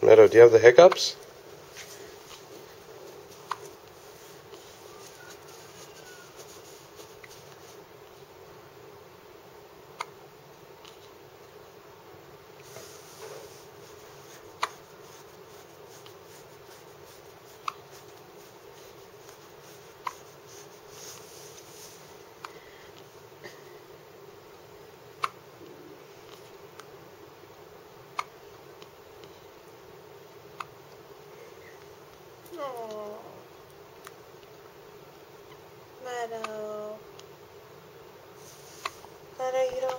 Meadow, do you have the hiccups? Oh, Meadow. Meadow, you don't